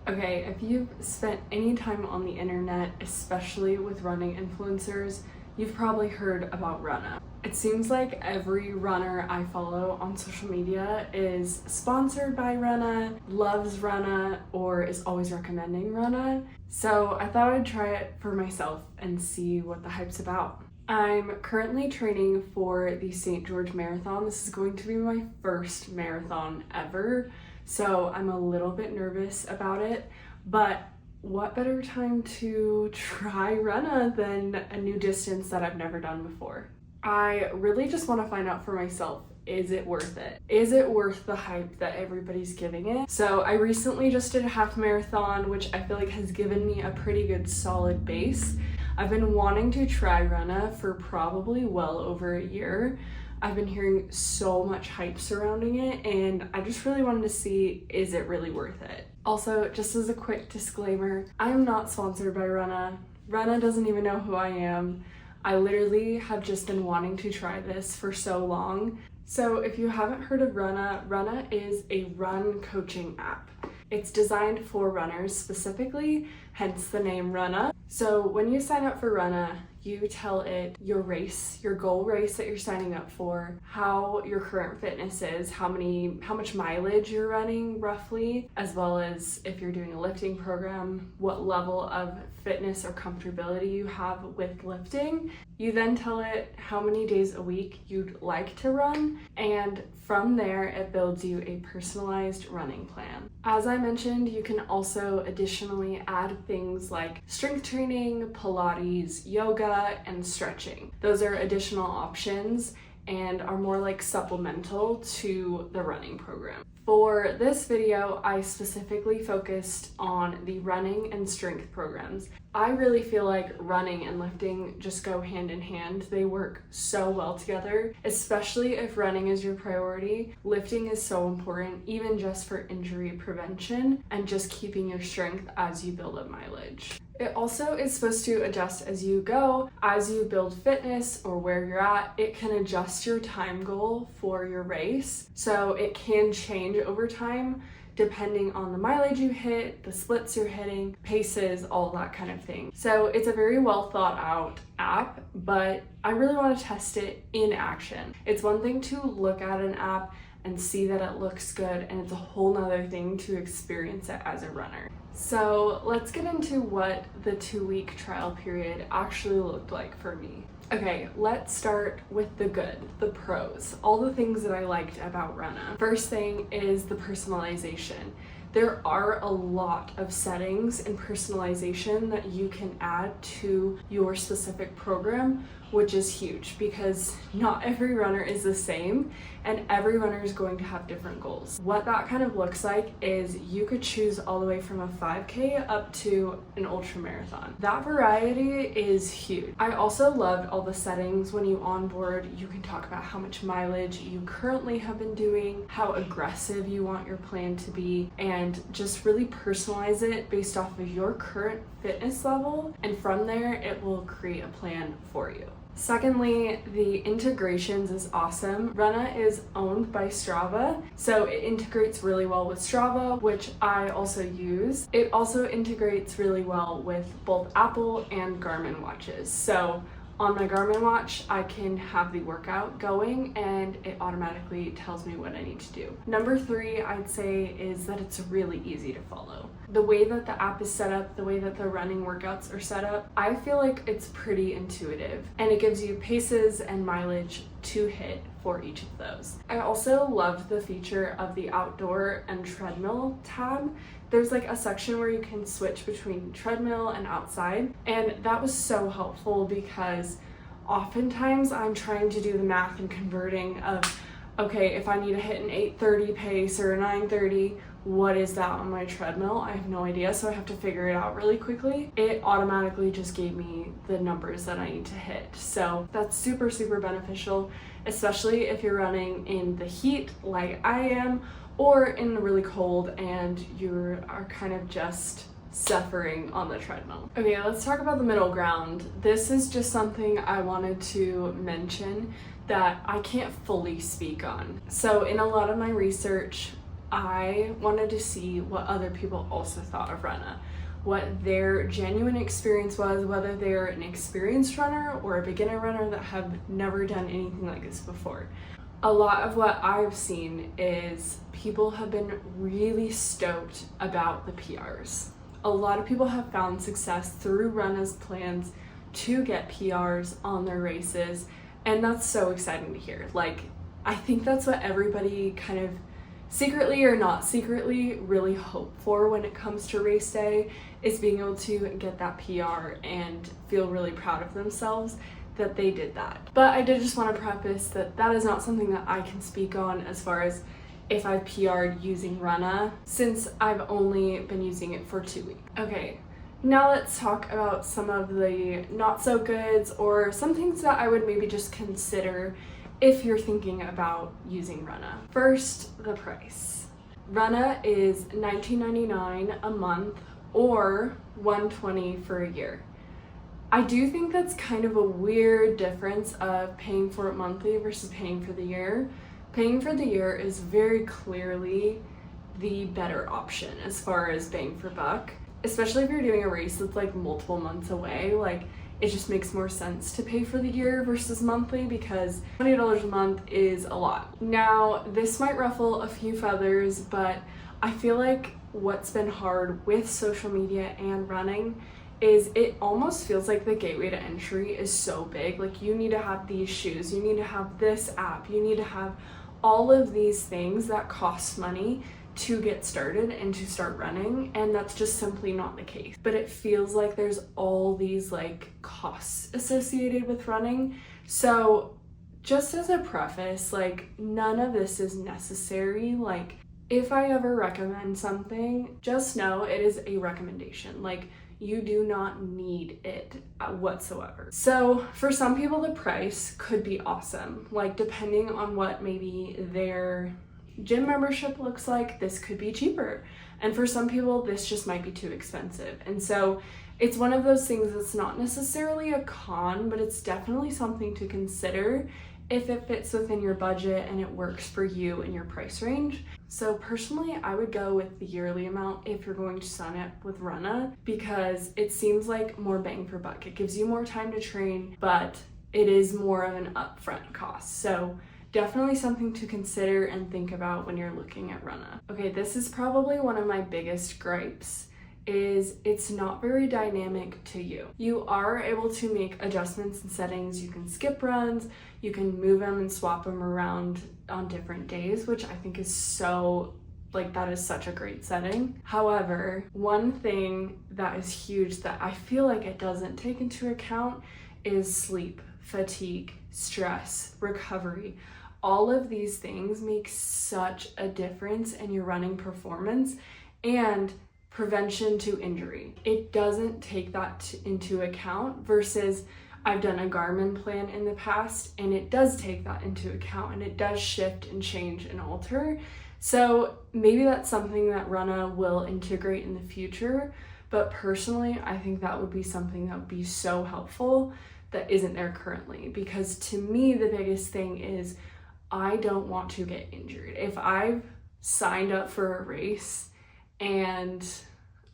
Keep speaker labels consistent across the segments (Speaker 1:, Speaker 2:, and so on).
Speaker 1: Okay, if you've spent any time on the internet, especially with running influencers, you've probably heard about Runna. It seems like every runner I follow on social media is sponsored by Runna, loves Runna, or is always recommending Runna. So I thought I'd try it for myself and see what the hype's about. I'm currently training for the St. George Marathon. This is going to be my first marathon ever, so I'm a little bit nervous about it, but what better time to try Runna than a new distance that I've never done before? I really just want to find out for myself, is it worth it? Is it worth the hype that everybody's giving it? So I recently just did a half marathon, which I feel like has given me a pretty good solid base. I've been wanting to try Runna for probably well over a year. I've been hearing so much hype surrounding it, and I just really wanted to see, is it really worth it? Also, just as a quick disclaimer, I am not sponsored by Runna. Runna doesn't even know who I am. I literally have just been wanting to try this for so long. So if you haven't heard of Runna, Runna is a run coaching app. It's designed for runners specifically, hence the name Runna. So when you sign up for Runna, you tell it your race, your goal race that you're signing up for, how your current fitness is, how much mileage you're running roughly, as well as if you're doing a lifting program, what level of fitness or comfortability you have with lifting. You then tell it how many days a week you'd like to run, and from there it builds you a personalized running plan. As I mentioned, you can also additionally add things like strength training, Pilates, yoga, and stretching. Those are additional options and are more like supplemental to the running program. For this video, I specifically focused on the running and strength programs. I really feel like running and lifting just go hand in hand. They work so well together, especially if running is your priority. Lifting is so important, even just for injury prevention and just keeping your strength as you build up mileage. It also is supposed to adjust as you go. As you build fitness or where you're at, it can adjust your time goal for your race. So it can change over time depending on the mileage you hit, the splits you're hitting, paces, all that kind of thing. So it's a very well thought out app, but I really want to test it in action. It's one thing to look at an app and see that it looks good, and it's a whole nother thing to experience it as a runner. So let's get into what the 2-week trial period actually looked like for me. Okay, let's start with the good, the pros, all the things that I liked about Runna. First thing is the personalization. There are a lot of settings and personalization that you can add to your specific program, which is huge because not every runner is the same and every runner is going to have different goals. What that kind of looks like is you could choose all the way from a 5K up to an ultra marathon. That variety is huge. I also loved all the settings. When you onboard, you can talk about how much mileage you currently have been doing, how aggressive you want your plan to be, and just really personalize it based off of your current fitness level, and from there it will create a plan for you. Secondly, the integrations is awesome. Runna is owned by Strava, so it integrates really well with Strava, which I also use. It also integrates really well with both Apple and Garmin watches. So on my Garmin watch, I can have the workout going and it automatically tells me what I need to do. Number 3, I'd say, is that it's really easy to follow. The way that the app is set up, the way that the running workouts are set up, I feel like it's pretty intuitive, and it gives you paces and mileage to hit for each of those. I also loved the feature of the outdoor and treadmill tab. There's like a section where you can switch between treadmill and outside, and that was so helpful because oftentimes I'm trying to do the math and converting of, okay, if I need to hit an 8:30 pace or a 9:30, what is that on my treadmill? I have no idea, so I have to figure it out really quickly. It automatically just gave me the numbers that I need to hit. So that's super, super beneficial, especially if you're running in the heat like I am, or in the really cold and you are kind of just suffering on the treadmill. Okay, let's talk about the middle ground. This is just something I wanted to mention that I can't fully speak on. So in a lot of my research, I wanted to see what other people also thought of Runna, what their genuine experience was, whether they're an experienced runner or a beginner runner that have never done anything like this before. A lot of what I've seen is people have been really stoked about the PRs. A lot of people have found success through Runna's plans to get PRs on their races, and that's so exciting to hear. Like, I think that's what everybody kind of secretly or not secretly really hope for when it comes to race day, is being able to get that PR and feel really proud of themselves that they did that. But I did just want to preface that that is not something that I can speak on as far as if I've PR'd using Runna, since I've only been using it for 2 weeks. Okay, now let's talk about some of the not so goods or some things that I would maybe just consider if you're thinking about using Runna. First, the price. Runna is $19.99 a month or $120 for a year. I do think that's kind of a weird difference of paying for it monthly versus paying for the year. Paying for the year is very clearly the better option as far as bang for buck, especially if you're doing a race that's like multiple months away. Like, it just makes more sense to pay for the year versus monthly, because $20 a month is a lot. Now, this might ruffle a few feathers, but I feel like what's been hard with social media and running is it almost feels like the gateway to entry is so big. Like, you need to have these shoes, you need to have this app, you need to have all of these things that cost money to get started and to start running, and that's just simply not the case. But it feels like there's all these like costs associated with running. So just as a preface, like, none of this is necessary. Like, if I ever recommend something, just know it is a recommendation. Like, you do not need it whatsoever. So for some people, the price could be awesome. Like, depending on what maybe their gym membership looks like, this could be cheaper. And for some people, this just might be too expensive. And so it's one of those things that's not necessarily a con, but it's definitely something to consider if it fits within your budget and it works for you and your price range. So personally, I would go with the yearly amount if you're going to sign up with Runna, because it seems like more bang for buck. It gives you more time to train, but it is more of an upfront cost. So definitely something to consider and think about when you're looking at Runna. Okay, this is probably one of my biggest gripes, is it's not very dynamic to you. You are able to make adjustments and settings. You can skip runs, you can move them and swap them around on different days, which I think is so, like, that is such a great setting. However, one thing that is huge that I feel like it doesn't take into account is sleep, fatigue, stress, recovery. All of these things make such a difference in your running performance and prevention to injury. It doesn't take that into account, versus I've done a Garmin plan in the past and it does take that into account, and it does shift and change and alter. So maybe that's something that Runna will integrate in the future, but personally, I think that would be something that would be so helpful that isn't there currently, because to me, the biggest thing is I don't want to get injured. If I've signed up for a race and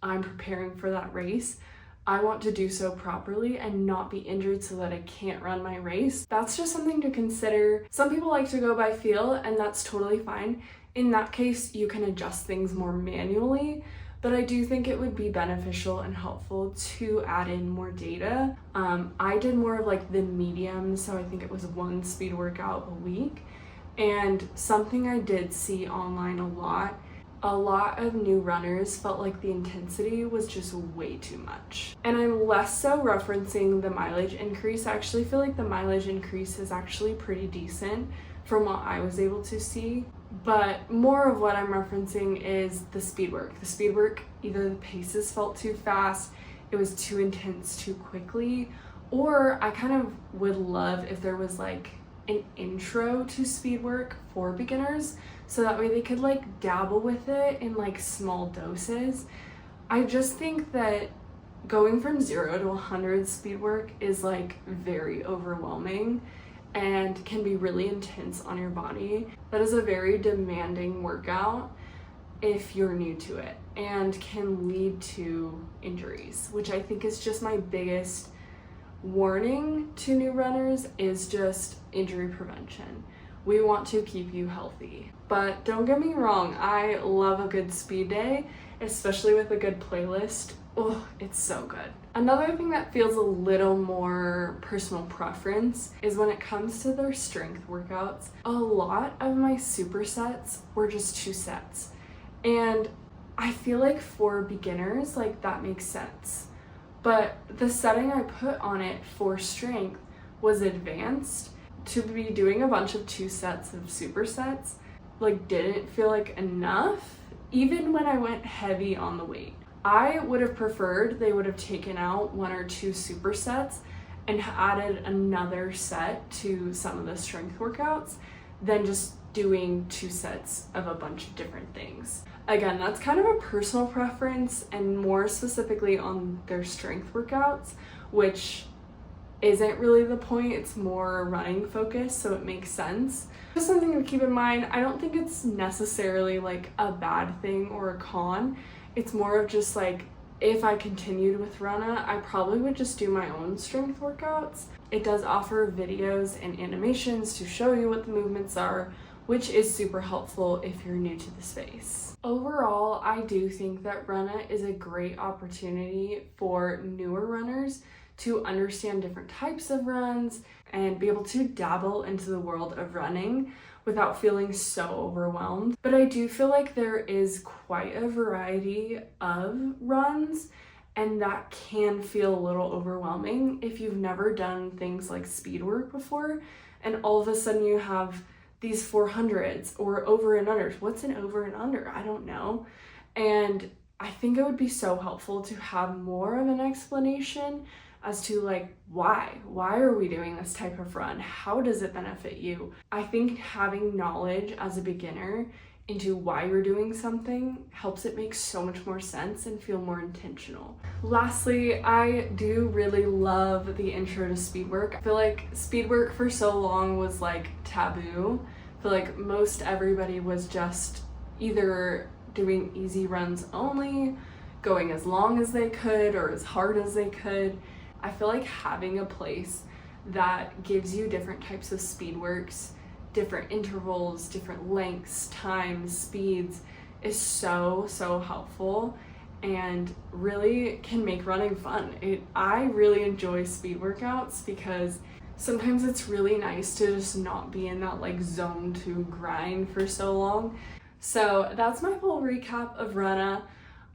Speaker 1: I'm preparing for that race, I want to do so properly and not be injured so that I can't run my race. That's just something to consider. Some people like to go by feel, and that's totally fine. In that case, you can adjust things more manually, but I do think it would be beneficial and helpful to add in more data. I did more of like the medium, so I think it was 1 speed workout a week. And something I did see online a lot of new runners felt like the intensity was just way too much. And I'm less so referencing the mileage increase. I actually feel like the mileage increase is actually pretty decent from what I was able to see. But more of what I'm referencing is the speed work. The speed work, either the paces felt too fast, it was too intense too quickly, or I kind of would love if there was like an intro to speed work for beginners, so that way they could like dabble with it in like small doses. I just think that going from 0 to 100 speed work is like very overwhelming and can be really intense on your body. That is a very demanding workout. if you're new to it and can lead to injuries, which I think is just my biggest warning to new runners, is just injury prevention. We want to keep you healthy. But don't get me wrong, I love a good speed day, especially with a good playlist. Oh, it's so good. Another thing that feels a little more personal preference is when it comes to their strength workouts. A lot of my supersets were just 2 sets. And I feel like for beginners, like that makes sense. But the setting I put on it for strength was advanced. To be doing a bunch of 2 sets of supersets, like, didn't feel like enough, even when I went heavy on the weight. I would have preferred they would have taken out 1 or 2 supersets and added another set to some of the strength workouts than just doing 2 sets of a bunch of different things. Again, that's kind of a personal preference, and more specifically on their strength workouts, which isn't really the point. It's more running focused, so it makes sense. Just something to keep in mind. I don't think it's necessarily like a bad thing or a con. It's more of just like, if I continued with Runna, I probably would just do my own strength workouts. It does offer videos and animations to show you what the movements are, which is super helpful if you're new to the space. Overall, I do think that Runna is a great opportunity for newer runners to understand different types of runs and be able to dabble into the world of running without feeling so overwhelmed. But I do feel like there is quite a variety of runs, and that can feel a little overwhelming if you've never done things like speed work before, and all of a sudden you have these 400s or over and unders. What's an over and under? I don't know. And I think it would be so helpful to have more of an explanation as to like, why are we doing this type of run? How does it benefit you? I think having knowledge as a beginner into why you're doing something helps it make so much more sense and feel more intentional. Lastly, I do really love the intro to speed work. I feel like speed work for so long was like taboo. I feel like most everybody was just either doing easy runs only, going as long as they could or as hard as they could. I feel like having a place that gives you different types of speed works, different intervals, different lengths, times, speeds is so helpful and really can make running fun. I really enjoy speed workouts because sometimes it's really nice to just not be in that like zone 2 grind for so long. So that's my whole recap of Runna.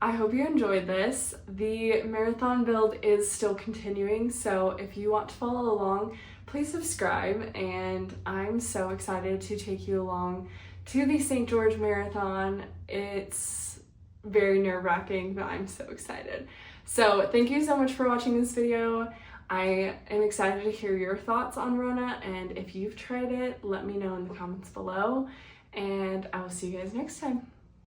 Speaker 1: I hope you enjoyed this. The marathon build is still continuing, so if you want to follow along, please subscribe, and I'm so excited to take you along to the St. George Marathon. It's very nerve-wracking, but I'm so excited. So thank you so much for watching this video. I am excited to hear your thoughts on Runna, and if you've tried it, let me know in the comments below, and I will see you guys next time.